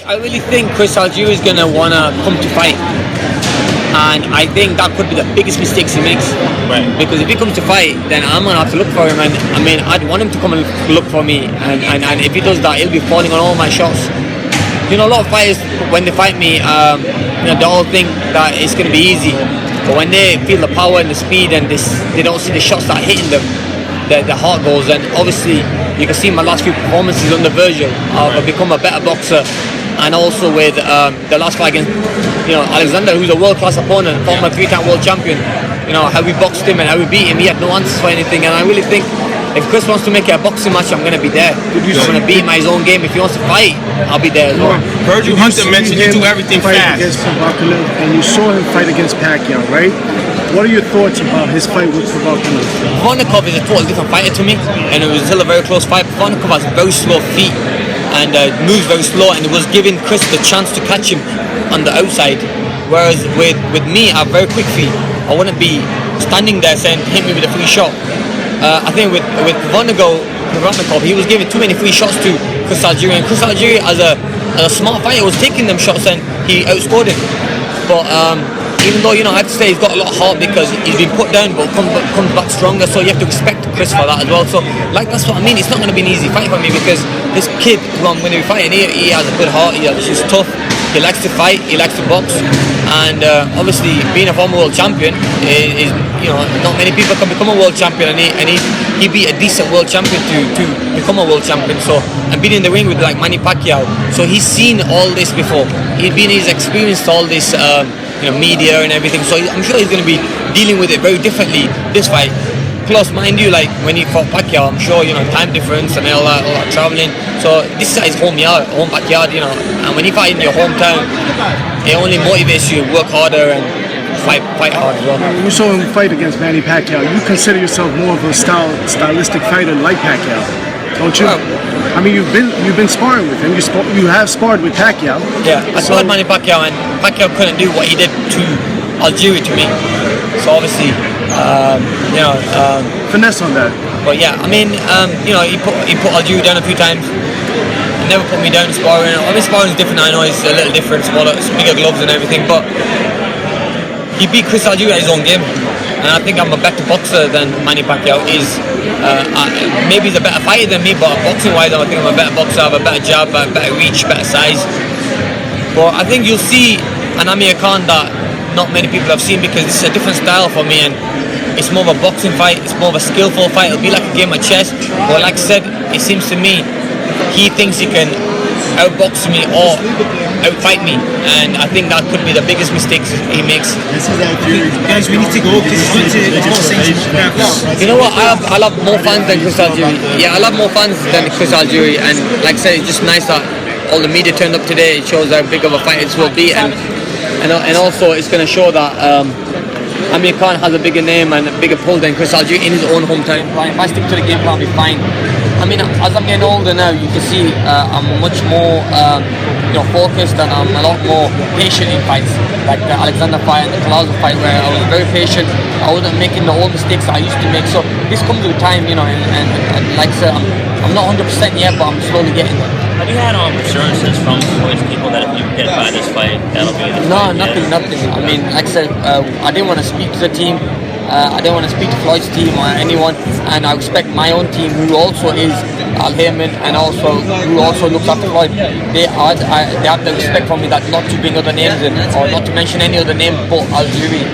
I really think Chris Algieri is gonna wanna come to fight, and I think that could be the biggest mistakes he makes. Right. Because if he comes to fight, then I'm gonna have to look for him, and I mean, I'd want him to come and look for me, and if he does that, he'll be falling on all my shots. You know, a lot of fighters, when they fight me, they all think that it's gonna be easy, but when they feel the power and the speed, and they don't see the shots that are hitting them, the heart goes. And obviously you can see my last few performances under Virgil. I've become a better boxer, and also with the last fight against Alexander, who's a world-class opponent, former 3-time world champion. You know how we boxed him and how we beat him. He had no answers for anything, and I really think if Chris wants to make it a boxing match, I'm going to be there. I'm going to beat him at his own game. If he wants to fight, I'll be there as well. Virgil Houston mentioned you do everything fast. Against Provocative, and you saw him fight against Pacquiao, right? What are your thoughts about his fight with Provocative? Provocative is a totally different fighter to me, and it was still a very close fight. Provocative has very slow feet and moves very slow, and it was giving Chris the chance to catch him on the outside. Whereas with me, I have very quick feet. I wouldn't be standing there saying, hit me with a free shot. I think with Provocative, he was giving too many free shots to Chris Algieri, and Chris Algieri, as a smart fighter, was taking them shots, and he outscored him. But even though, I have to say he's got a lot of heart because he's been put down but comes back stronger, so you have to respect Chris for that as well. So that's what I mean. It's not going to be an easy fight for me, because this kid who I'm going to be fighting, he has a good heart. He's tough. He likes to fight. He likes to box, and obviously being a former world champion is not many people can become a world champion, and he beat a decent world champion to become a world champion. So, and being in the ring with like Manny Pacquiao, so he's seen all this before. He's experienced all this media and everything, so I'm sure he's going to be dealing with it very differently this fight. Plus, mind you, like when he fought Pacquiao, I'm sure time difference and all that traveling. So this is his home backyard, and when you fight in your hometown, it only motivates you to work harder and fight hard as well. You saw him fight against Manny Pacquiao. You consider yourself more of a stylistic fighter like Pacquiao, don't you? Well, I mean, you've been sparring with him. You have sparred with Pacquiao. Yeah, I sparred Manny Pacquiao, and Pacquiao couldn't do what he did to Algieri to me. So obviously, finesse on that. But yeah, I mean, he put Algieri down a few times. He never put me down in sparring. I mean, sparring is different. I know it's a little different, smaller, bigger gloves and everything, but he beat Chris Algieri at his own game, and I think I'm a better boxer than Manny Pacquiao is. Maybe he's a better fighter than me, but boxing-wise, I think I'm a better boxer. I have a better jab, better reach, better size. But I think you'll see an AMIR KHAN that not many people have seen, because this is a different style for me, and it's more of a boxing fight. It's more of a skillful fight. It'll be like a game of chess. But like I said, it seems to me he thinks he can outbox me or outfight me, and I think that could be the biggest mistakes he makes. Guys, we need to go because you know what? I love more fans than Chris Algieri. Yeah, I love more fans than Chris Algieri, and like I said, it's just nice that all the media turned up today. It shows how big of a fight this will be, and also it's going to show that AMIR KHAN has a bigger name and a bigger pull than Chris Algieri in his own hometown. If I stick to the game plan, I'll be fine. I mean, as I'm getting older now, you can see I'm much more focused, and I'm a lot more patient in fights, like the Alexander fight and the Colazo fight, where I was very patient. I wasn't making the old mistakes that I used to make. So this comes with time, and like I said, I'm not 100% yet, but I'm slowly getting there. Have you had assurances from Floyd's people that if you get by this fight, that'll be the No, nothing. I mean, like I said, I didn't want to speak to the team. I didn't want to speak to Floyd's team or anyone, and I respect my own team, who also is Al-Hayman, and also who also looks after Floyd. They have the respect for me that not to bring other names in, or not to mention any other name but Algieri.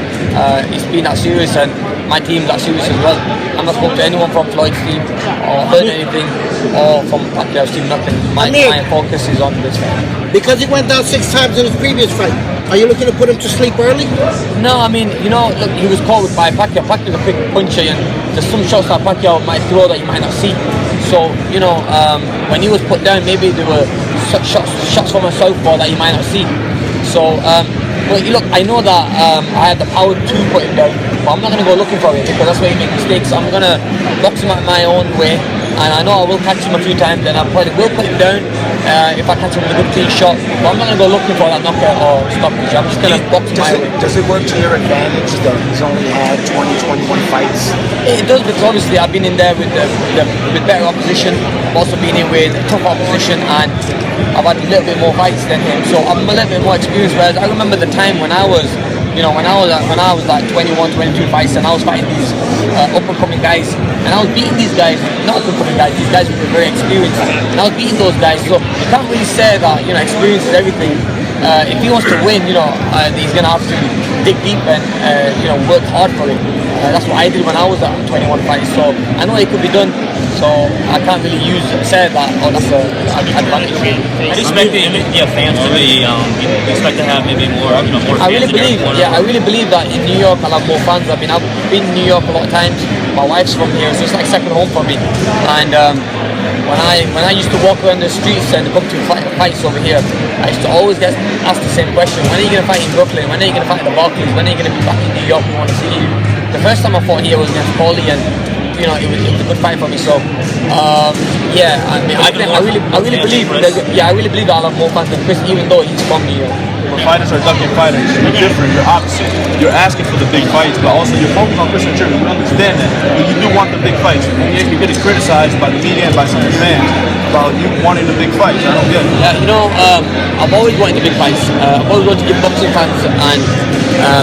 It's been that serious, and my team's that serious as well. I'm not spoke to anyone from Floyd's team or heard anything, or from Pacquiao's team, nothing. My focus is on this fight. Because he went down 6 times in his previous fight, are you looking to put him to sleep early? No, I mean, look, he was caught by Pacquiao. Pacquiao's a quick puncher, and there's some shots that Pacquiao might throw that you might not see. So, when he was put down, maybe there were shots from a southpaw that you might not see. So, but look, I know that I had the power to put him down, but I'm not going to go looking for it, because that's where you make mistakes. I'm going to box him at my own way, and I know I will catch him a few times, and I probably will put him down if I catch him with a good clean shot. But I'm not going to go looking for that knockout or stoppage. I'm just going to box my way. Does it work to your advantage that he's only had 20, 21 fights? It does, because obviously I've been in there with better opposition. I've also been in with tough opposition, and I've had a little bit more fights than him, so I'm a little bit more experienced. Whereas I remember the time when I was, you know, when I was like 21, 22 fights, and I was fighting these up and coming guys, and I was beating these guys, not up and coming guys, these guys who were very experienced, and I was beating those guys. So you can't really say that, you know, experience is everything. If he wants to win, you know, he's gonna have to dig deep and you know, work hard for it. That's what I did when I was at 21 fights. So I know it could be done. So I can't really say that. Oh, that's an advantage. I expect the fans to be. Expect to have maybe more, you know, more fans. I really believe that in New York I'll have more fans. I've been in New York a lot of times. My wife's from here, so it's like second home for me. And when I used to walk around the streets and come to fights over here, I used to always get asked the same question: when are you going to fight in Brooklyn? When are you going to fight at the Barclays? When are you going to be back in New York? We want to see you. The first time I fought here was against Paulie, and you know, it was a good fight for me. So yeah, I mean, I really believe that I'll have more fans than Chris, even though he's from New York. When fighters are ducking fighters, you're different, you're opposite. You're asking for the big fights, but also you're focused on Chris Algieri. We understand that, but you do want the big fights. And you're getting criticized by the media and by some of the fans about you wanting the big fights. I don't get it. Yeah, you know, I've always wanted the big fights. I've always wanted to give boxing fans and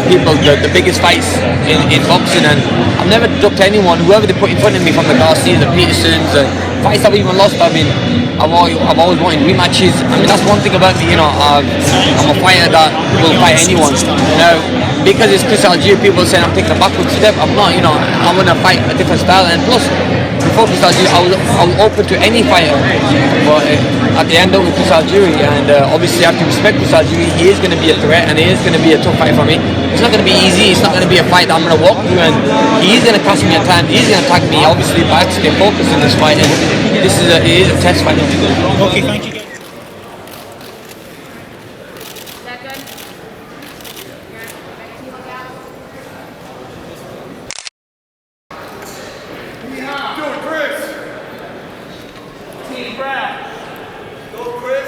people the biggest fights in boxing, and I've never ducked anyone. Whoever they put in front of me, from the Garcias, the Petersons, fights I've even lost. I mean, I've always wanted rematches. I mean, that's one thing about me, you know, I'm a fighter that will fight anyone. Now, because it's Chris Algieri, people saying I'm taking a backward step. I'm not, you know, I want to fight a different style. And plus, before Chris Algieri, I was open to any fighter. But at the end, with Chris Algieri, and obviously I have to respect Chris Algieri. He is going to be a threat, and it is going to be a tough fight for me. It's not going to be easy. It's not going to be a fight that I'm going to walk through, and he's going to cost me a time. He's going to attack me. Obviously, but I have to stay focused in this fight. And it is a test fight. Okay, thank you. Chris. Team Brown. Go Chris.